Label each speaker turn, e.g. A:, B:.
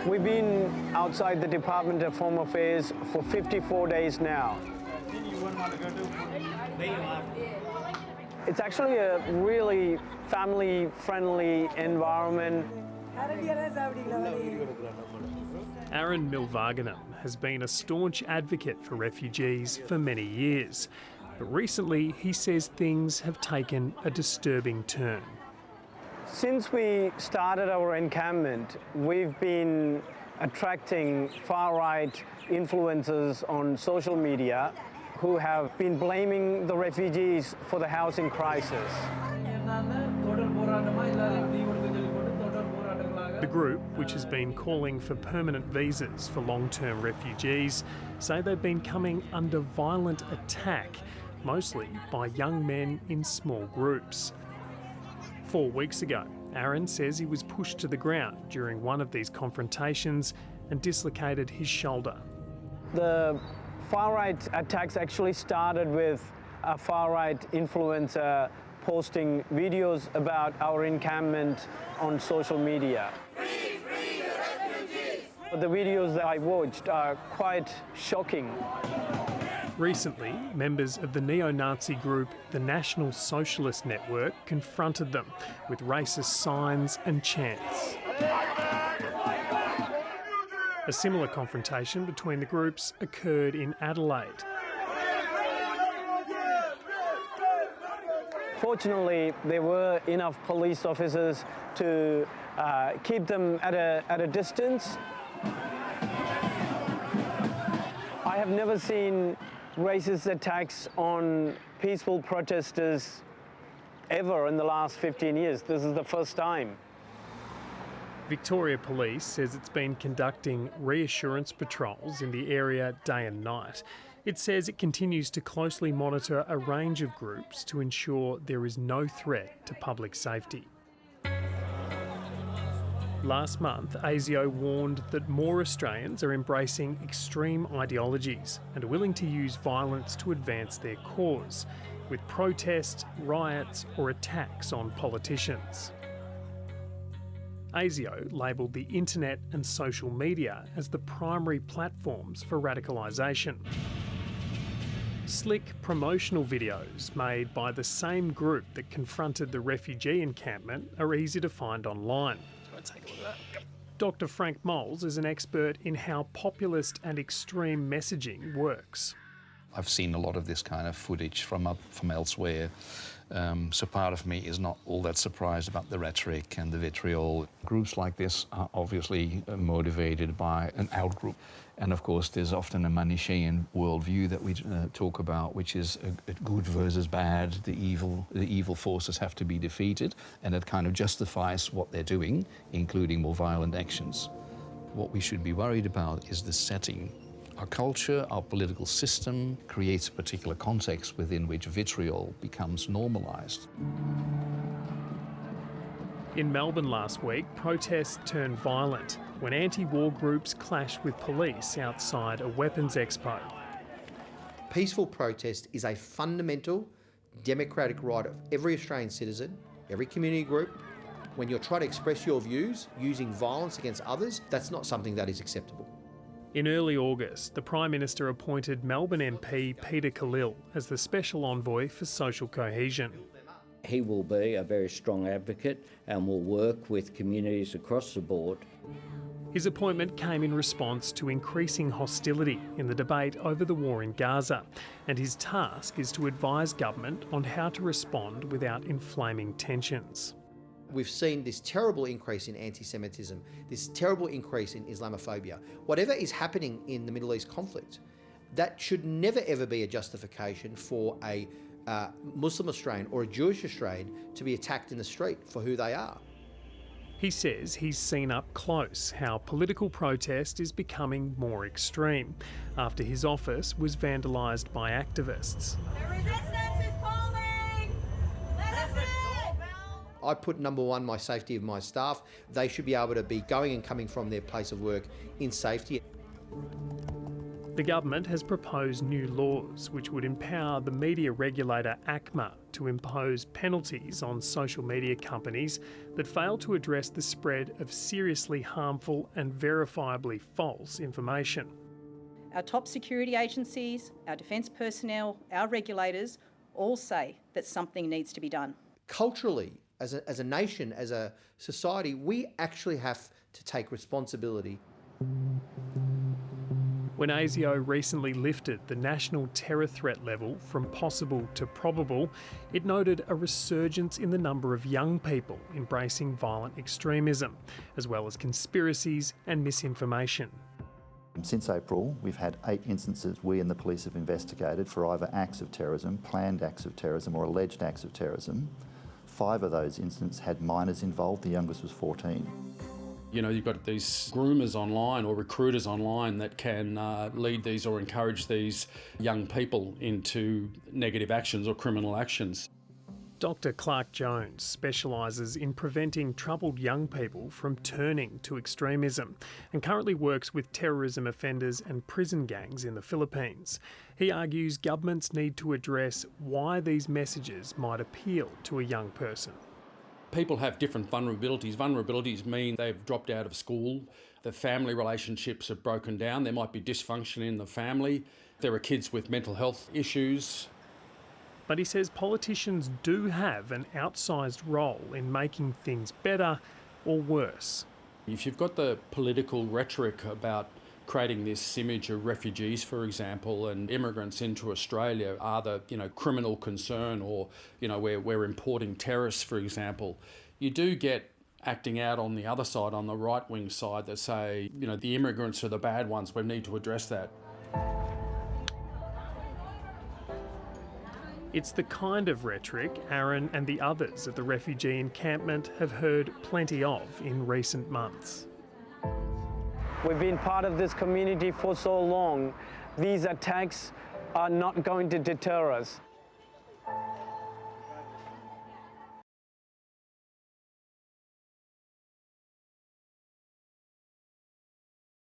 A: We've been outside the Department of Home Affairs for 54 days now. It's actually a really family-friendly environment.
B: Aaron Milvaganam has been a staunch advocate for refugees for many years. But recently he says things have taken a disturbing turn.
A: Since we started our encampment, we've been attracting far-right influencers on social media who have been blaming the refugees for the housing crisis.
B: The group, which has been calling for permanent visas for long-term refugees, say they've been coming under violent attack, mostly by young men in small groups. 4 weeks ago, Aaron says he was pushed to the ground during one of these confrontations and dislocated his shoulder.
A: The far-right attacks actually started with a far-right influencer posting videos about our encampment on social media.
C: Free the refugees!
A: The videos that I watched are quite shocking.
B: Recently, members of the neo-Nazi group the National Socialist Network confronted them with racist signs and chants. A similar confrontation between the groups occurred in Adelaide.
A: Fortunately, there were enough police officers to keep them at a distance. I have never seen racist attacks on peaceful protesters ever in the last 15 years. This is the first time.
B: Victoria Police says it's been conducting reassurance patrols in the area day and night. It says it continues to closely monitor a range of groups to ensure there is no threat to public safety. Last month, ASIO warned that more Australians are embracing extreme ideologies and are willing to use violence to advance their cause, with protests, riots or attacks on politicians. ASIO labelled the internet and social media as the primary platforms for radicalisation. Slick promotional videos made by the same group that confronted the refugee encampment are easy to find online. Dr. Frank Moles is an expert in how populist and extreme messaging works.
D: I've seen a lot of this kind of footage from elsewhere, so part of me is not all that surprised about the rhetoric and the vitriol. Groups like this are obviously motivated by an outgroup, and of course there's often a Manichaean worldview that we talk about, which is a good versus bad. The evil forces have to be defeated, and it kind of justifies what they're doing, including more violent actions. What we should be worried about is the setting. Our culture, our political system creates a particular context within which vitriol becomes normalised.
B: In Melbourne last week, protests turned violent when anti-war groups clashed with police outside a weapons expo.
E: Peaceful protest is a fundamental democratic right of every Australian citizen, every community group. When you're trying to express your views using violence against others, that's not something that is acceptable.
B: In early August, the Prime Minister appointed Melbourne MP Peter Khalil as the Special Envoy for Social Cohesion.
F: He will be a very strong advocate and will work with communities across the board.
B: His appointment came in response to increasing hostility in the debate over the war in Gaza, and his task is to advise government on how to respond without inflaming tensions.
E: We've seen this terrible increase in anti-Semitism, this terrible increase in Islamophobia. Whatever is happening in the Middle East conflict, that should never ever be a justification for a Muslim Australian or a Jewish Australian to be attacked in the street for who they are.
B: He says he's seen up close how political protest is becoming more extreme after his office was vandalised by activists.
C: The resistance is calling! Let us in!
E: I put number one, my safety of my staff. They should be able to be going and coming from their place of work in safety.
B: The government has proposed new laws which would empower the media regulator ACMA to impose penalties on social media companies that fail to address the spread of seriously harmful and verifiably false information.
G: Our top security agencies, our defence personnel, our regulators all say that something needs to be done.
E: Culturally, as a nation, as a society, we actually have to take responsibility.
B: When ASIO recently lifted the national terror threat level from possible to probable, it noted a resurgence in the number of young people embracing violent extremism, as well as conspiracies and misinformation.
H: Since April, we've had 8 instances we and the police have investigated for either acts of terrorism, planned acts of terrorism or alleged acts of terrorism. 5 of those incidents had minors involved, the youngest was 14.
I: You know, you've got these groomers online or recruiters online that can lead these or encourage these young people into negative actions or criminal actions.
B: Dr. Clark Jones specialises in preventing troubled young people from turning to extremism and currently works with terrorism offenders and prison gangs in the Philippines. He argues governments need to address why these messages might appeal to a young person.
I: People have different vulnerabilities. Vulnerabilities mean they've dropped out of school, the family relationships have broken down, there might be dysfunction in the family, there are kids with mental health issues.
B: But he says politicians do have an outsized role in making things better or worse.
I: If you've got the political rhetoric about creating this image of refugees, for example, and immigrants into Australia are the, criminal concern, or, we're importing terrorists, for example, you do get acting out on the other side, on the right-wing side, that say, the immigrants are the bad ones, we need to address that.
B: It's the kind of rhetoric Aaron and the others at the refugee encampment have heard plenty of in recent months.
A: We've been part of this community for so long. These attacks are not going to deter us.